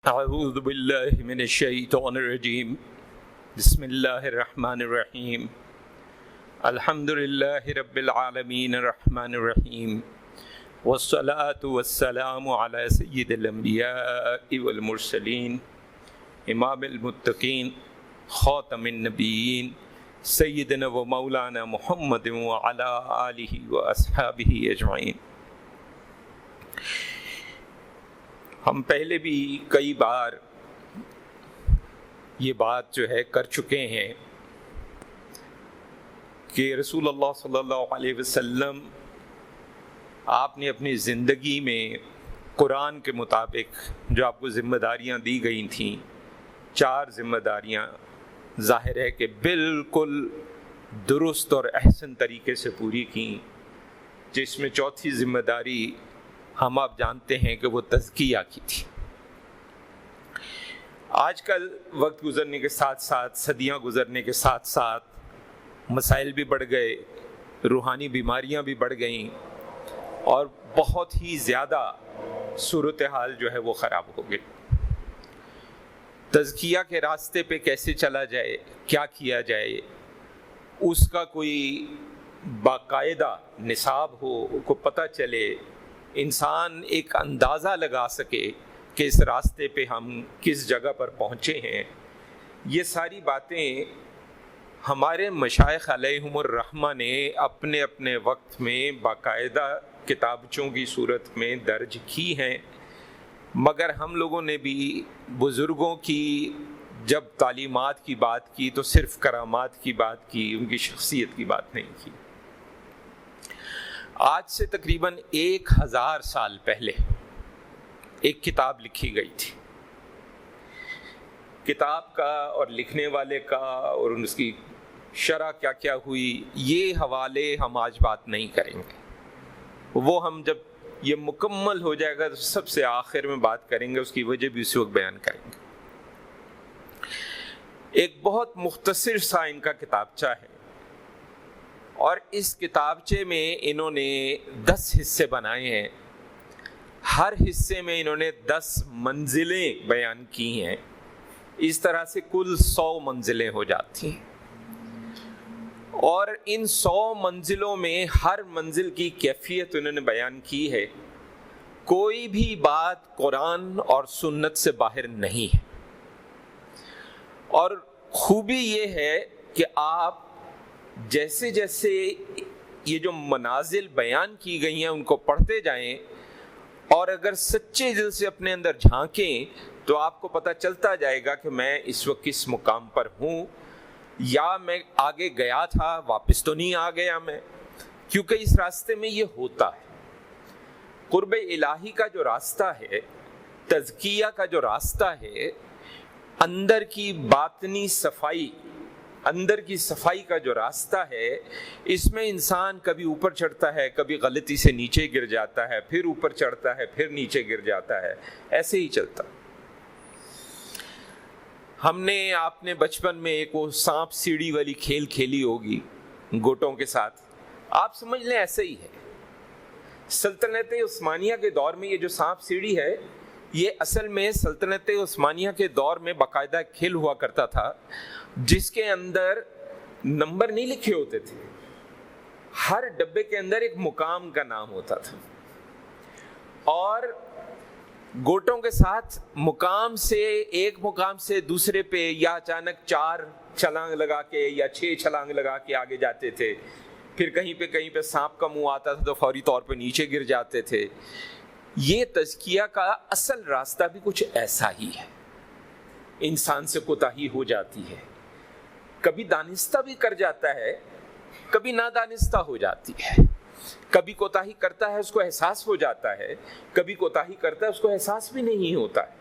اعوذ باللہ من الشیطان الرجیم بسم اللہ الرحمن الرحیم الحمد للہ رب العالمین الرحمن الرحیم والصلاة والسلام علی سید الانبیاء والمرسلین امام المتقین خاتم النبیین سیدنا و مولانا محمد وعلی آلہ واصحابہ اجمعین۔ ہم پہلے بھی کئی بار یہ بات جو ہے کر چکے ہیں کہ رسول اللہ صلی اللہ علیہ وسلم آپ نے اپنی زندگی میں قرآن کے مطابق جو آپ کو ذمہ داریاں دی گئی تھیں، 4 ذمہ داریاں ظاہر ہے کہ بالکل درست اور احسن طریقے سے پوری کیں، جس میں چوتھی ذمہ داری ہم آپ جانتے ہیں کہ وہ تزکیہ کی تھی۔ آج کل وقت گزرنے کے ساتھ ساتھ، صدیاں گزرنے کے ساتھ ساتھ مسائل بھی بڑھ گئے، روحانی بیماریاں بھی بڑھ گئیں اور بہت ہی زیادہ صورتحال جو ہے وہ خراب ہو گئی۔ تزکیہ کے راستے پہ کیسے چلا جائے، کیا کیا جائے، اس کا کوئی باقاعدہ نصاب ہو، کو پتہ چلے، انسان ایک اندازہ لگا سکے کہ اس راستے پہ ہم کس جگہ پر پہنچے ہیں۔ یہ ساری باتیں ہمارے مشائخ علیہم الرحمہ نے اپنے اپنے وقت میں باقاعدہ کتابچوں کی صورت میں درج کی ہیں، مگر ہم لوگوں نے بھی بزرگوں کی جب تعلیمات کی بات کی تو صرف کرامات کی بات کی، ان کی شخصیت کی بات نہیں کی۔ آج سے تقریباً 1000 سال پہلے ایک کتاب لکھی گئی تھی۔ کتاب کا اور لکھنے والے کا اور اس کی شرح کیا کیا ہوئی، یہ حوالے ہم آج بات نہیں کریں گے، وہ ہم جب یہ مکمل ہو جائے گا تو سب سے آخر میں بات کریں گے، اس کی وجہ بھی اسی وقت بیان کریں گے۔ ایک بہت مختصر سا ان کا کتابچہ ہے، اور اس کتابچے میں انہوں نے 10 حصے بنائے ہیں، ہر حصے میں انہوں نے 10 منزلیں بیان کی ہیں، اس طرح سے کل 100 منزلیں ہو جاتی ہیں، اور ان 100 منزلوں میں ہر منزل کی کیفیت انہوں نے بیان کی ہے۔ کوئی بھی بات قرآن اور سنت سے باہر نہیں ہے، اور خوبی یہ ہے کہ آپ جیسے جیسے یہ جو منازل بیان کی گئی ہیں ان کو پڑھتے جائیں، اور اگر سچے دل سے اپنے اندر جھانکیں تو آپ کو پتہ چلتا جائے گا کہ میں اس وقت کس مقام پر ہوں، یا میں آگے گیا تھا واپس تو نہیں آ گیا میں، کیونکہ اس راستے میں یہ ہوتا ہے۔ قرب الہی کا جو راستہ ہے، تزکیہ کا جو راستہ ہے، اندر کی باطنی صفائی، اندر کی صفائی کا جو راستہ ہے، اس میں انسان کبھی اوپر چڑھتا ہے، کبھی غلطی سے نیچے گر جاتا ہے، پھر اوپر چڑھتا ہے، پھر نیچے گر جاتا ہے، ایسے ہی چلتا۔ ہم نے، آپ نے بچپن میں ایک وہ سانپ سیڑھی والی کھیل کھیلی ہوگی گوٹوں کے ساتھ، آپ سمجھ لیں ایسے ہی ہے۔ سلطنت عثمانیہ کے دور میں یہ جو سانپ سیڑھی ہے، یہ اصل میں سلطنت عثمانیہ کے دور میں باقاعدہ کھیل ہوا کرتا تھا، جس کے اندر نمبر نہیں لکھے ہوتے تھے، ہر ڈبے کے اندر ایک مقام کا نام ہوتا تھا، اور گوٹوں کے ساتھ مقام سے، ایک مقام سے دوسرے پہ یا اچانک 4 چھلانگ لگا کے یا 6 چھلانگ لگا کے آگے جاتے تھے، پھر کہیں پہ سانپ کا منہ آتا تھا تو فوری طور پہ نیچے گر جاتے تھے۔ یہ تزکیہ کا اصل راستہ بھی کچھ ایسا ہی ہے۔ انسان سے کوتاہی ہو جاتی ہے، کبھی دانستہ بھی کر جاتا ہے، کبھی نادانستہ ہو جاتی ہے، کبھی کوتاہی کرتا ہے اس کو احساس ہو جاتا ہے، کبھی کوتاہی کرتا ہے اس کو احساس بھی نہیں ہوتا ہے۔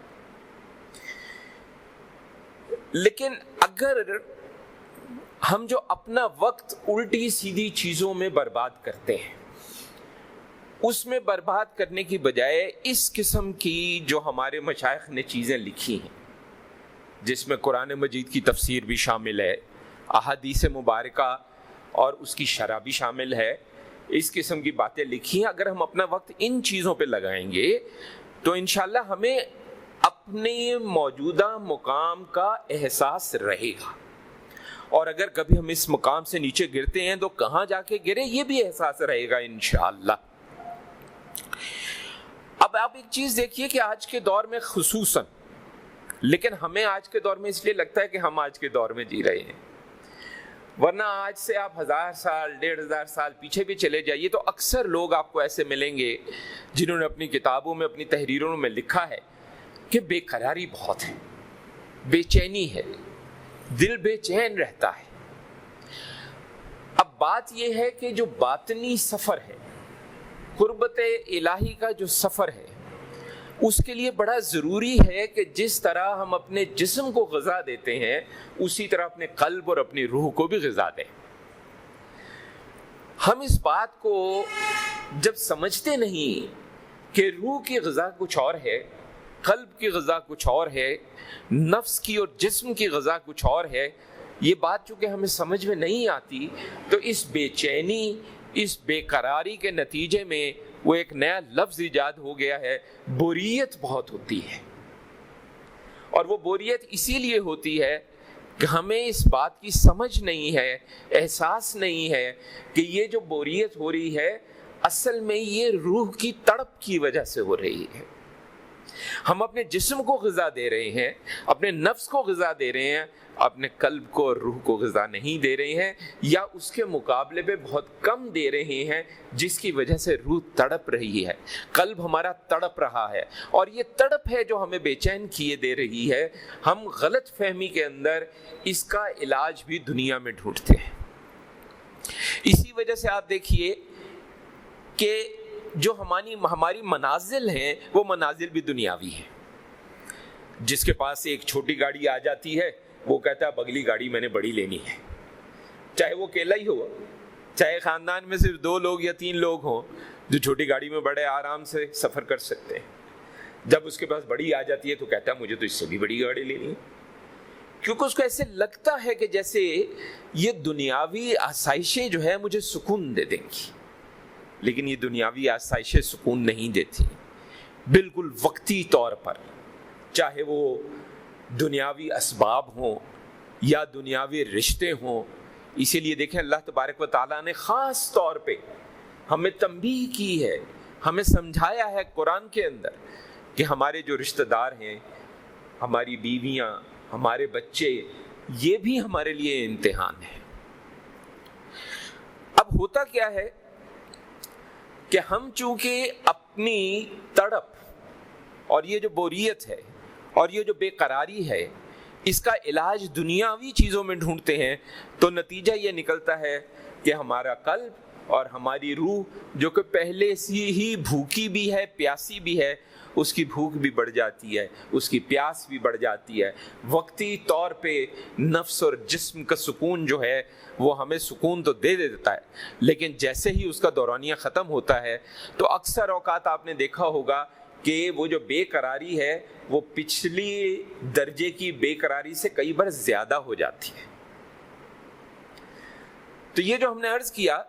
لیکن اگر ہم جو اپنا وقت الٹی سیدھی چیزوں میں برباد کرتے ہیں، اس میں برباد کرنے کی بجائے اس قسم کی جو ہمارے مشائخ نے چیزیں لکھی ہیں، جس میں قرآن مجید کی تفسیر بھی شامل ہے، احادیث مبارکہ اور اس کی شرح بھی شامل ہے، اس قسم کی باتیں لکھی ہیں، اگر ہم اپنا وقت ان چیزوں پہ لگائیں گے تو انشاءاللہ ہمیں اپنے موجودہ مقام کا احساس رہے گا، اور اگر کبھی ہم اس مقام سے نیچے گرتے ہیں تو کہاں جا کے گرے یہ بھی احساس رہے گا انشاءاللہ۔ اب آپ ایک چیز دیکھیے کہ آج کے دور میں خصوصاً، لیکن ہمیں آج کے دور میں اس لیے لگتا ہے کہ ہم آج کے دور میں جی رہے ہیں، ورنہ آج سے آپ 1000 سال 1500 سال پیچھے بھی چلے جائیے تو اکثر لوگ آپ کو ایسے ملیں گے جنہوں نے اپنی کتابوں میں، اپنی تحریروں میں لکھا ہے کہ بے قراری بہت ہے، بے چینی ہے، دل بے چین رہتا ہے۔ اب بات یہ ہے کہ جو باطنی سفر ہے، قربت الہی کا جو سفر ہے، اس کے لیے بڑا ضروری ہے کہ جس طرح ہم اپنے جسم کو غذا دیتے ہیں اسی طرح اپنے قلب اور اپنی روح کو بھی غذا دیں۔ ہم اس بات کو جب سمجھتے نہیں کہ روح کی غذا کچھ اور ہے، قلب کی غذا کچھ اور ہے، نفس کی اور جسم کی غذا کچھ اور ہے، یہ بات چونکہ ہمیں سمجھ میں نہیں آتی تو اس بے چینی، اس بے قراری کے نتیجے میں وہ ایک نیا لفظ ایجاد ہو گیا ہے، بوریت بہت ہوتی ہے۔ اور وہ بوریت اسی لیے ہوتی ہے کہ ہمیں اس بات کی سمجھ نہیں ہے، احساس نہیں ہے کہ یہ جو بوریت ہو رہی ہے اصل میں یہ روح کی تڑپ کی وجہ سے ہو رہی ہے۔ ہم اپنے جسم کو غذا دے رہے ہیں، اپنے نفس کو غذا دے رہے ہیں، اپنے قلب کو اور روح کو غذا نہیں دے رہے ہیں، یا اس کے مقابلے میں بہت کم دے رہے ہیں، جس کی وجہ سے روح تڑپ رہی ہے، قلب ہمارا تڑپ رہا ہے، اور یہ تڑپ ہے جو ہمیں بے چین کیے دے رہی ہے۔ ہم غلط فہمی کے اندر اس کا علاج بھی دنیا میں ڈھونڈتے ہیں۔ اسی وجہ سے آپ دیکھیے کہ جو ہماری منازل ہیں وہ منازل بھی دنیاوی ہیں۔ جس کے پاس ایک چھوٹی گاڑی آ جاتی ہے وہ کہتا ہے اگلی گاڑی میں نے بڑی لینی ہے، چاہے وہ اکیلا ہی ہو، چاہے خاندان میں صرف 2 لوگ یا 3 لوگ ہوں جو چھوٹی گاڑی میں بڑے آرام سے سفر کر سکتے ہیں۔ جب اس کے پاس بڑی آ جاتی ہے تو کہتا ہے مجھے تو اس سے بھی بڑی گاڑی لینی ہے، کیونکہ اس کو ایسے لگتا ہے کہ جیسے یہ دنیاوی آسائشیں جو ہے مجھے سکون دے دیں گی، لیکن یہ دنیاوی آسائشیں سکون نہیں دیتی، بالکل وقتی طور پر، چاہے وہ دنیاوی اسباب ہوں یا دنیاوی رشتے ہوں۔ اسی لیے دیکھیں اللہ تبارک و تعالیٰ نے خاص طور پہ ہمیں تنبیہ کی ہے، ہمیں سمجھایا ہے قرآن کے اندر کہ ہمارے جو رشتہ دار ہیں، ہماری بیویاں، ہمارے بچے، یہ بھی ہمارے لیے امتحان ہے۔ اب ہوتا کیا ہے کہ ہم چونکہ اپنی تڑپ اور یہ جو بوریت ہے اور یہ جو بے قراری ہے اس کا علاج دنیاوی چیزوں میں ڈھونڈتے ہیں، تو نتیجہ یہ نکلتا ہے کہ ہمارا قلب اور ہماری روح جو کہ پہلے سے ہی بھوکی بھی ہے، پیاسی بھی ہے، اس کی بھوک بھی بڑھ جاتی ہے، اس کی پیاس بھی بڑھ جاتی ہے۔ وقتی طور پہ نفس اور جسم کا سکون جو ہے وہ ہمیں سکون تو دے دیتا ہے، لیکن جیسے ہی اس کا دورانیہ ختم ہوتا ہے تو اکثر اوقات آپ نے دیکھا ہوگا کہ وہ جو بے قراری ہے وہ پچھلی درجے کی بے قراری سے کئی بار زیادہ ہو جاتی ہے۔ تو یہ جو ہم نے عرض کیا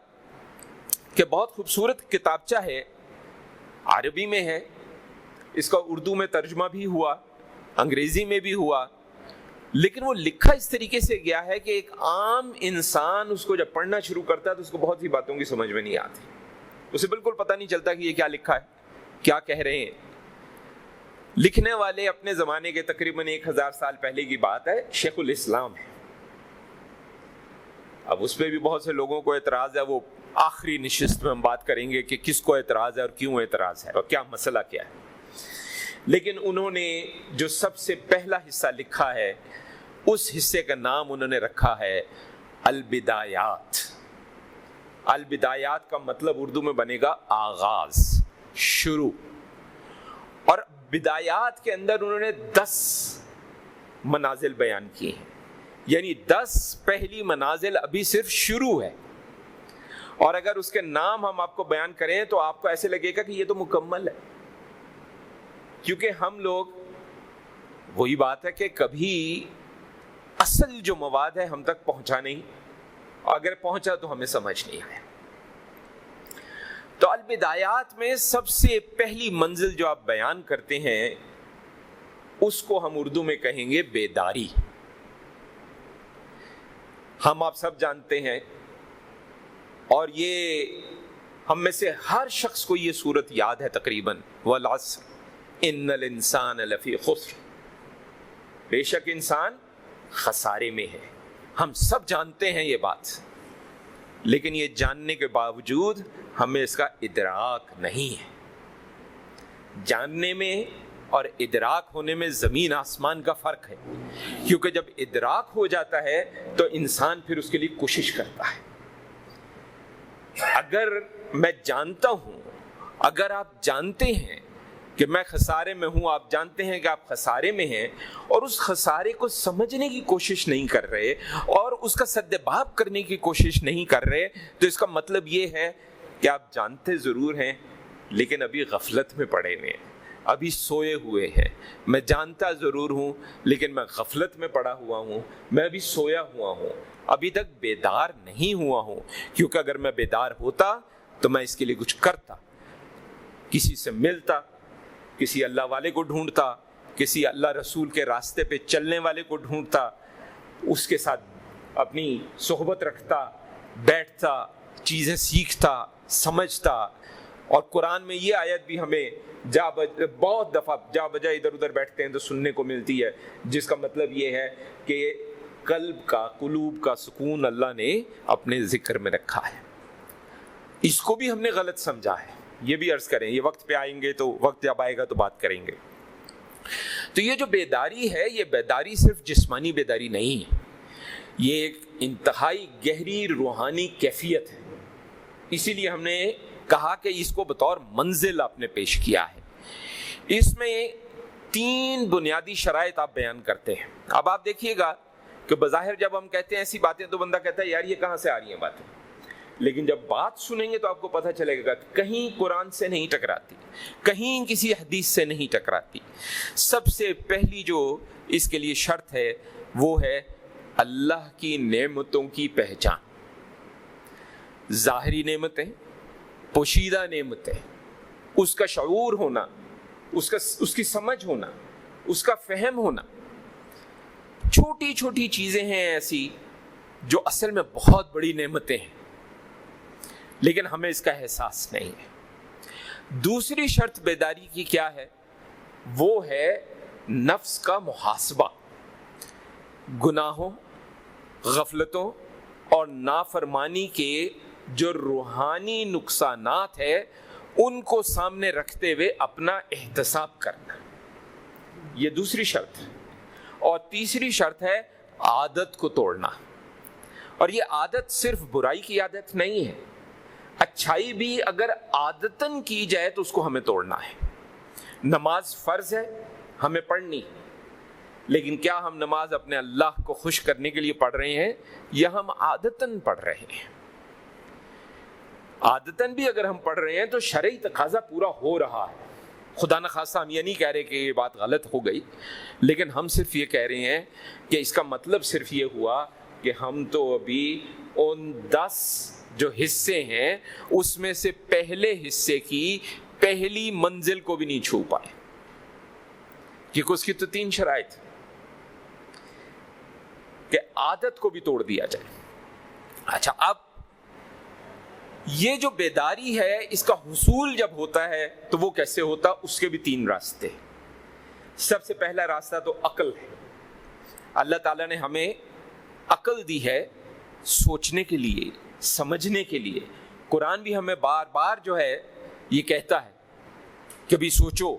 کہ بہت خوبصورت کتابچہ ہے، عربی میں ہے، اس کا اردو میں ترجمہ بھی ہوا، انگریزی میں بھی ہوا، لیکن وہ لکھا اس طریقے سے گیا ہے کہ ایک عام انسان اس کو جب پڑھنا شروع کرتا ہے تو اس کو بہت سی باتوں کی سمجھ میں نہیں آتی، اسے بالکل پتہ نہیں چلتا کہ یہ کیا لکھا ہے، کیا کہہ رہے ہیں۔ لکھنے والے اپنے زمانے کے تقریباً 1000 سال پہلے کی بات ہے، شیخ الاسلام ہے۔ اب اس پہ بھی بہت سے لوگوں کو اعتراض ہے، وہ آخری نشست میں ہم بات کریں گے کہ کس کو اعتراض ہے اور کیوں اعتراض ہے اور کیا مسئلہ کیا ہے۔ لیکن انہوں نے جو سب سے پہلا حصہ لکھا ہے اس حصے کا نام انہوں نے رکھا ہے البدایات۔ البدایات کا مطلب اردو میں بنے گا آغاز، شروع، اور بدایات کے اندر انہوں نے 10 منازل بیان کی ہیں، یعنی 10 پہلی منازل ابھی صرف شروع ہے، اور اگر اس کے نام ہم آپ کو بیان کریں تو آپ کو ایسے لگے گا کہ یہ تو مکمل ہے، کیونکہ ہم لوگ وہی بات ہے کہ کبھی اصل جو مواد ہے ہم تک پہنچا نہیں، اگر پہنچا تو ہمیں سمجھ نہیں آیا۔ تو البدایات میں سب سے پہلی منزل جو آپ بیان کرتے ہیں اس کو ہم اردو میں کہیں گے بیداری۔ ہم آپ سب جانتے ہیں، اور یہ ہم میں سے ہر شخص کو یہ صورت یاد ہے تقریباً، وَالْعَصْرِ إِنَّ الْإِنسَانَ لَفِي خُسْرٍ، بے شک انسان خسارے میں ہے۔ ہم سب جانتے ہیں یہ بات، لیکن یہ جاننے کے باوجود ہمیں اس کا ادراک نہیں ہے۔ جاننے میں اور ادراک ہونے میں زمین آسمان کا فرق ہے، کیونکہ جب ادراک ہو جاتا ہے تو انسان پھر اس کے لیے کوشش کرتا ہے۔ اگر میں جانتا ہوں، اگر آپ جانتے ہیں کہ میں خسارے میں ہوں، آپ جانتے ہیں کہ آپ خسارے میں ہیں، اور اس خسارے کو سمجھنے کی کوشش نہیں کر رہے اور اس کا سدباب کرنے کی کوشش نہیں کر رہے، تو اس کا مطلب یہ ہے کہ آپ جانتے ضرور ہیں لیکن ابھی غفلت میں پڑے ہوئے ہیں، ابھی سوئے ہوئے ہیں۔ میں جانتا ضرور ہوں لیکن میں غفلت میں پڑا ہوا ہوں، میں ابھی سویا ہوا ہوں، ابھی تک بیدار نہیں ہوا ہوں، کیونکہ اگر میں بیدار ہوتا تو میں اس کے لیے کچھ کرتا، کسی سے ملتا، کسی اللہ والے کو ڈھونڈتا، کسی اللہ رسول کے راستے پہ چلنے والے کو ڈھونڈتا، اس کے ساتھ اپنی صحبت رکھتا، بیٹھتا، چیزیں سیکھتا، سمجھتا۔ اور قرآن میں یہ آیت بھی ہمیں بہت دفعہ جا بجا ادھر ادھر بیٹھتے ہیں تو سننے کو ملتی ہے، جس کا مطلب یہ ہے کہ قلوب کا سکون اللہ نے اپنے ذکر میں رکھا ہے۔ اس کو بھی ہم نے غلط سمجھا ہے، یہ بھی عرض کریں، یہ وقت پہ آئیں گے تو وقت جب آئے گا تو بات کریں گے۔ تو یہ جو بیداری ہے، یہ بیداری صرف جسمانی بیداری نہیں ہے، یہ ایک انتہائی گہری روحانی کیفیت ہے۔ اسی لیے ہم نے کہا کہ اس کو بطور منزل آپ نے پیش کیا ہے۔ اس میں 3 بنیادی شرائط آپ بیان کرتے ہیں۔ اب آپ دیکھیے گا کہ بظاہر جب ہم کہتے ہیں ایسی باتیں تو بندہ کہتا ہے یار یہ کہاں سے آ رہی ہیں باتیں، لیکن جب بات سنیں گے تو آپ کو پتہ چلے گا کہ کہیں قرآن سے نہیں ٹکراتی، کہیں کسی حدیث سے نہیں ٹکراتی۔ سب سے پہلی جو اس کے لیے شرط ہے وہ ہے اللہ کی نعمتوں کی پہچان۔ ظاہری نعمتیں، پوشیدہ نعمتیں، اس کا شعور ہونا، اس کی سمجھ ہونا، اس کا فہم ہونا۔ چھوٹی چھوٹی چیزیں ہیں ایسی جو اصل میں بہت بڑی نعمتیں ہیں، لیکن ہمیں اس کا احساس نہیں ہے۔ دوسری شرط بیداری کی کیا ہے؟ وہ ہے نفس کا محاسبہ۔ گناہوں، غفلتوں اور نافرمانی کے جو روحانی نقصانات ہیں ان کو سامنے رکھتے ہوئے اپنا احتساب کرنا، یہ دوسری شرط ہے۔ اور تیسری شرط ہے عادت کو توڑنا۔ اور یہ عادت صرف برائی کی عادت نہیں ہے، اچھائی بھی اگر عادتاً کی جائے تو اس کو ہمیں توڑنا ہے۔ نماز فرض ہے ہمیں پڑھنی، لیکن کیا ہم نماز اپنے اللہ کو خوش کرنے کے لیے پڑھ رہے ہیں یا ہم عادتاً پڑھ رہے ہیں؟ عادتاً بھی اگر ہم پڑھ رہے ہیں تو شرعی تقاضا پورا ہو رہا ہے۔ خدا نخواستہ ہم یہ نہیں کہہ رہے کہ یہ بات غلط ہو گئی، لیکن ہم صرف یہ کہہ رہے ہیں کہ اس کا مطلب صرف یہ ہوا کہ ہم تو ابھی ان 10 جو حصے ہیں اس میں سے پہلے حصے کی پہلی منزل کو بھی نہیں چھو پائے، کیونکہ اس کی تو 3 شرائط کہ عادت کو بھی توڑ دیا جائے۔ اچھا، اب یہ جو بیداری ہے اس کا حصول جب ہوتا ہے تو وہ کیسے ہوتا؟ اس کے بھی 3 راستے۔ سب سے پہلا راستہ تو عقل ہے۔ اللہ تعالیٰ نے ہمیں عقل دی ہے سوچنے کے لیے، سمجھنے کے لیے۔ قرآن بھی ہمیں بار بار جو ہے یہ کہتا ہے کہ بھی سوچو،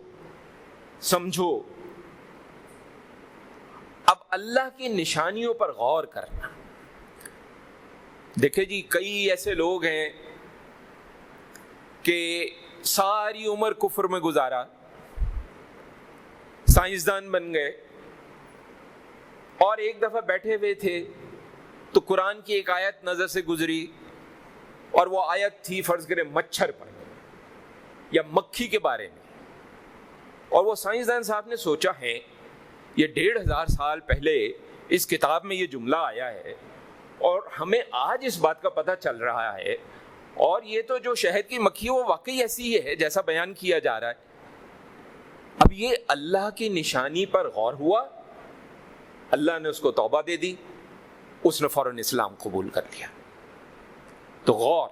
سمجھو۔ اب اللہ کی نشانیوں پر غور کرنا۔ دیکھیں جی، کئی ایسے لوگ ہیں کہ ساری عمر کفر میں گزارا، سائنسدان بن گئے، اور ایک دفعہ بیٹھے ہوئے تھے تو قرآن کی ایک آیت نظر سے گزری، اور وہ آیت تھی فرض کریں مچھر پر یا مکھی کے بارے میں، اور وہ سائنسدان صاحب نے سوچا ہے یہ 1500 سال پہلے اس کتاب میں یہ جملہ آیا ہے اور ہمیں آج اس بات کا پتہ چل رہا ہے، اور یہ تو جو شہد کی مکھی وہ واقعی ایسی ہی ہے جیسا بیان کیا جا رہا ہے۔ اب یہ اللہ کی نشانی پر غور ہوا، اللہ نے اس کو توبہ دے دی، اس نے فوراً اسلام قبول کر لیا۔ تو غور،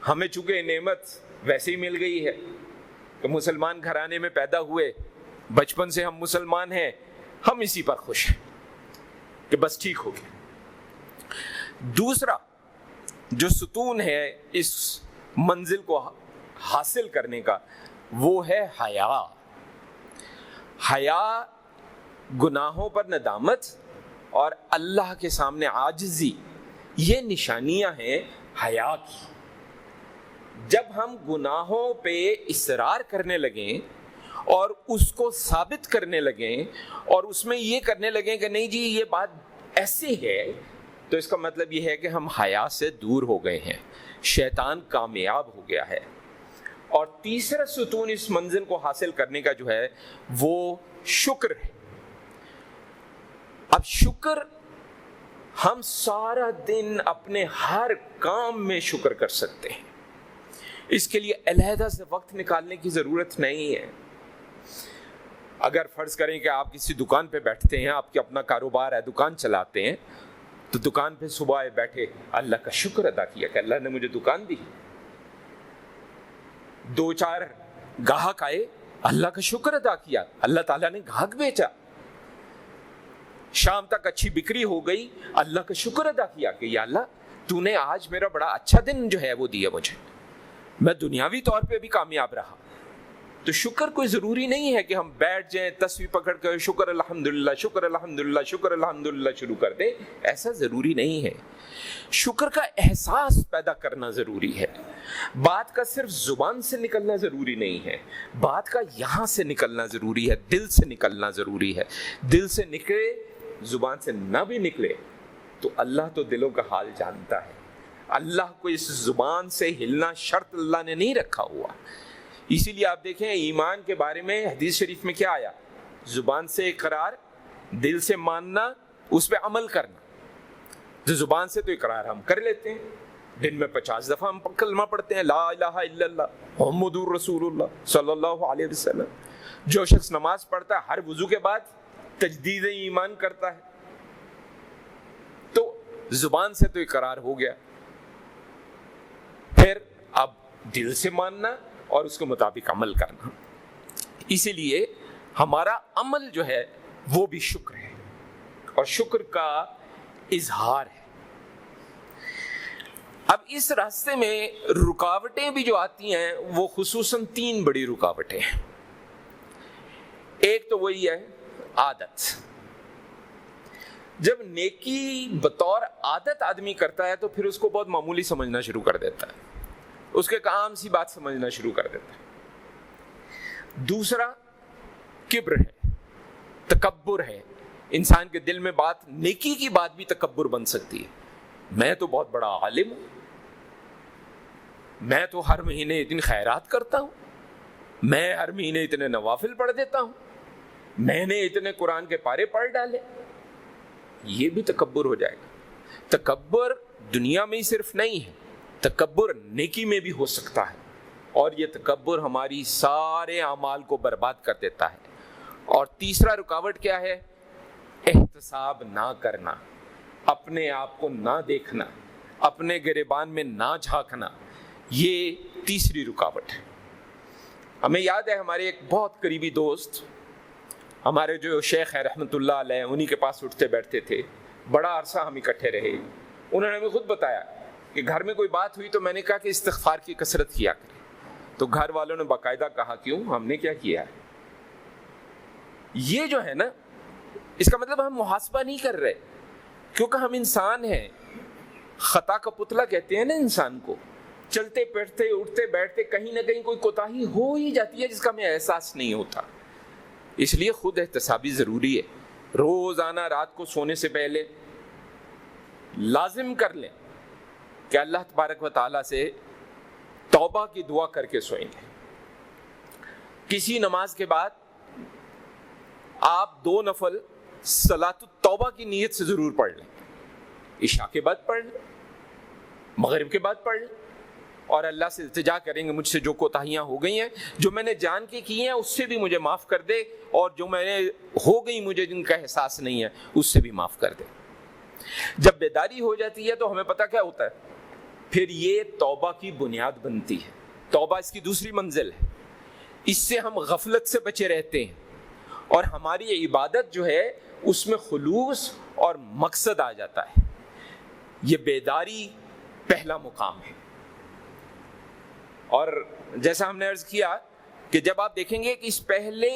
ہمیں چونکہ نعمت ویسے ہی مل گئی ہے کہ مسلمان گھرانے میں پیدا ہوئے، بچپن سے ہم مسلمان ہیں، ہم اسی پر خوش ہیں کہ بس ٹھیک ہو گیا۔ دوسرا جو ستون ہے اس منزل کو حاصل کرنے کا، وہ ہے حیا۔ حیا گناہوں پر ندامت اور اللہ کے سامنے عاجزی، یہ نشانیاں ہیں حیا کی۔ جب ہم گناہوں پہ اصرار کرنے لگیں اور اس کو ثابت کرنے لگیں اور اس میں یہ کرنے لگیں کہ نہیں جی یہ بات ایسی ہے، تو اس کا مطلب یہ ہے کہ ہم حیا سے دور ہو گئے ہیں، شیطان کامیاب ہو گیا ہے۔ اور تیسرا ستون اس منزل کو حاصل کرنے کا جو ہے وہ شکر ہے۔ اب شکر، ہم سارا دن اپنے ہر کام میں شکر کر سکتے ہیں، اس کے لیے علیحدہ سے وقت نکالنے کی ضرورت نہیں ہے۔ اگر فرض کریں کہ آپ کسی دکان پہ بیٹھتے ہیں، آپ کے اپنا کاروبار ہے، دکان چلاتے ہیں، تو دکان پہ صبح بیٹھے اللہ کا شکر ادا کیا کہ اللہ نے مجھے دکان دی، 2-4 گاہک آئے، اللہ کا شکر ادا کیا، اللہ تعالیٰ نے گاہک بیچا، شام تک اچھی بکری ہو گئی، اللہ کا شکر ادا کیا کہ یا اللہ تو نے آج میرا بڑا اچھا دن جو ہے وہ دیا مجھے، میں دنیاوی طور پہ بھی کامیاب رہا۔ تو شکر کوئی ضروری نہیں ہے کہ ہم بیٹھ جائیں تسبیح پکڑ کر شکر الحمدللہ شکر الحمدللہ شکر الحمدللہ شروع کر دیں، ایسا ضروری نہیں ہے۔ شکر کا احساس پیدا کرنا ضروری ہے۔ بات کا صرف زبان سے نکلنا ضروری نہیں ہے، بات کا یہاں سے نکلنا ضروری ہے، دل سے نکلنا ضروری ہے۔ دل سے نکلے، زبان سے نہ بھی نکلے، تو اللہ تو دلوں کا حال جانتا ہے۔ اللہ کو اس زبان سے ہلنا شرط اللہ نے نہیں رکھا ہوا۔ اسی لیے آپ دیکھیں ایمان کے بارے میں حدیث شریف میں کیا آیا؟ زبان سے اقرار، دل سے ماننا، اس پہ عمل کرنا۔ جو زبان سے تو اقرار ہم کر لیتے ہیں، دن میں 50 دفعہ ہم کلمہ پڑھتے ہیں، لا الہ الا اللہ محمد رسول اللہ صلی اللہ علیہ وسلم۔ جو شخص نماز پڑھتا ہے ہر وضو کے بعد تجدید ایمان کرتا ہے، تو زبان سے تو اقرار ہو گیا، پھر اب دل سے ماننا اور اس کے مطابق عمل کرنا۔ اسی لیے ہمارا عمل جو ہے وہ بھی شکر ہے، اور شکر کا اظہار ہے۔ اب اس راستے میں رکاوٹیں بھی جو آتی ہیں وہ خصوصاً 3 بڑی رکاوٹیں ہیں۔ ایک تو وہی ہے عادت۔ جب نیکی بطور عادت آدمی کرتا ہے تو پھر اس کو بہت معمولی سمجھنا شروع کر دیتا ہے، اس کے عام سی بات سمجھنا شروع کر دیتا ہے۔ دوسرا کبر ہے، تکبر ہے۔ انسان کے دل میں بات، نیکی کی بات بھی تکبر بن سکتی ہے۔ میں تو بہت بڑا عالم ہوں، میں تو ہر مہینے اتنی خیرات کرتا ہوں، میں ہر مہینے اتنے نوافل پڑھ دیتا ہوں، میں نے اتنے قرآن کے پارے پڑھ ڈالے۔ یہ بھی تکبر ہو جائے گا۔ تکبر دنیا میں ہی صرف نہیں ہے، تکبر نیکی میں بھی ہو سکتا ہے، اور یہ تکبر ہماری سارے اعمال کو برباد کر دیتا ہے۔ اور تیسرا رکاوٹ کیا ہے؟ احتساب نہ کرنا، اپنے آپ کو نہ دیکھنا، اپنے گریبان میں نہ جھانکنا، یہ تیسری رکاوٹ ہے۔ ہمیں یاد ہے ہمارے ایک بہت قریبی دوست، ہمارے جو شیخ ہیں رحمۃ اللہ علیہ، انہی کے پاس اٹھتے بیٹھتے تھے، بڑا عرصہ ہم اکٹھے رہے۔ انہوں نے ہمیں خود بتایا کہ گھر میں کوئی بات ہوئی تو میں نے کہا کہ استغفار کی کثرت کیا کریں، تو گھر والوں نے باقاعدہ کہا کیوں؟ ہم نے کیا کیا ہے؟ یہ جو ہے نا، اس کا مطلب ہم محاسبہ نہیں کر رہے، کیونکہ ہم انسان ہیں، خطا کا پتلا کہتے ہیں نا انسان کو۔ چلتے پھرتے اٹھتے بیٹھتے کہیں نہ کہیں کوئی کوتاہی ہو ہی جاتی ہے جس کا ہمیں احساس نہیں ہوتا۔ اس لیے خود احتسابی ضروری ہے۔ روزانہ رات کو سونے سے پہلے لازم کر لیں کہ اللہ تبارک و تعالیٰ سے توبہ کی دعا کر کے سوئیں گے۔ کسی نماز کے بعد آپ 2 نفل صلاۃ التوبہ کی نیت سے ضرور پڑھ لیں۔ عشاء کے بعد پڑھ لیں، مغرب کے بعد پڑھ لیں، اور اللہ سے التجا کریں گے مجھ سے جو کوتاہیاں ہو گئی ہیں، جو میں نے جان کے کی ہیں اس سے بھی مجھے معاف کر دے، اور جو میں نے ہو گئی مجھے جن کا احساس نہیں ہے اس سے بھی معاف کر دے۔ جب بیداری ہو جاتی ہے تو ہمیں پتہ کیا ہوتا ہے، پھر یہ توبہ کی بنیاد بنتی ہے۔ توبہ اس کی دوسری منزل ہے، اس سے ہم غفلت سے بچے رہتے ہیں، اور ہماری عبادت جو ہے اس میں خلوص اور مقصد آ جاتا ہے۔ یہ بیداری پہلا مقام ہے۔ اور جیسا ہم نے عرض کیا کہ جب آپ دیکھیں گے کہ اس پہلے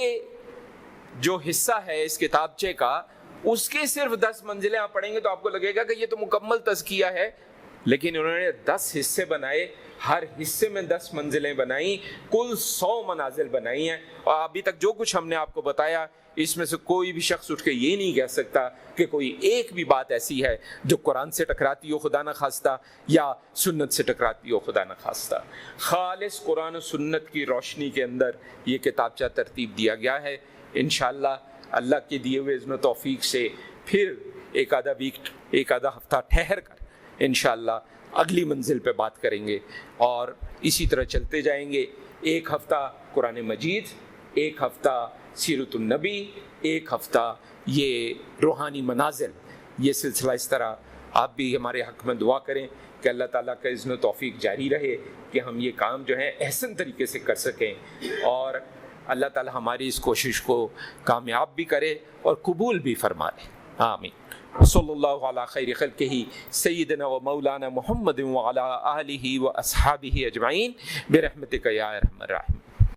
جو حصہ ہے اس کتابچے کا، اس کے صرف 10 منزلیں آپ پڑھیں گے تو آپ کو لگے گا کہ یہ تو مکمل تزکیہ ہے، لیکن انہوں نے 10 حصے بنائے، ہر حصے میں 10 منزلیں بنائیں، کل 100 منازل بنائی ہیں۔ اور ابھی تک جو کچھ ہم نے آپ کو بتایا، اس میں سے کوئی بھی شخص اٹھ کے یہ نہیں کہہ سکتا کہ کوئی ایک بھی بات ایسی ہے جو قرآن سے ٹکراتی ہو خدا نہ خواستہ، یا سنت سے ٹکراتی ہو خدا نہ خواستہ۔ خالص قرآن و سنت کی روشنی کے اندر یہ کتابچہ ترتیب دیا گیا ہے۔ انشاءاللہ اللہ کے دیے ہوئے اذن و توفیق سے پھر ایک آدھا ہفتہ ٹھہر کر انشاءاللہ اگلی منزل پہ بات کریں گے، اور اسی طرح چلتے جائیں گے۔ ایک ہفتہ قرآن مجید، ایک ہفتہ سیرت النبی، ایک ہفتہ یہ روحانی منازل، یہ سلسلہ اس طرح۔ آپ بھی ہمارے حق میں دعا کریں کہ اللہ تعالیٰ کا اذن و توفیق جاری رہے کہ ہم یہ کام جو ہے احسن طریقے سے کر سکیں، اور اللہ تعالیٰ ہماری اس کوشش کو کامیاب بھی کرے اور قبول بھی فرما لے۔ آمین۔ صلی اللہ علی خیر خلقہ سیدنا و مولانا محمد وعلی آلہ و اصحابہ اجمعین برحمتک یا ارحم الراحمین۔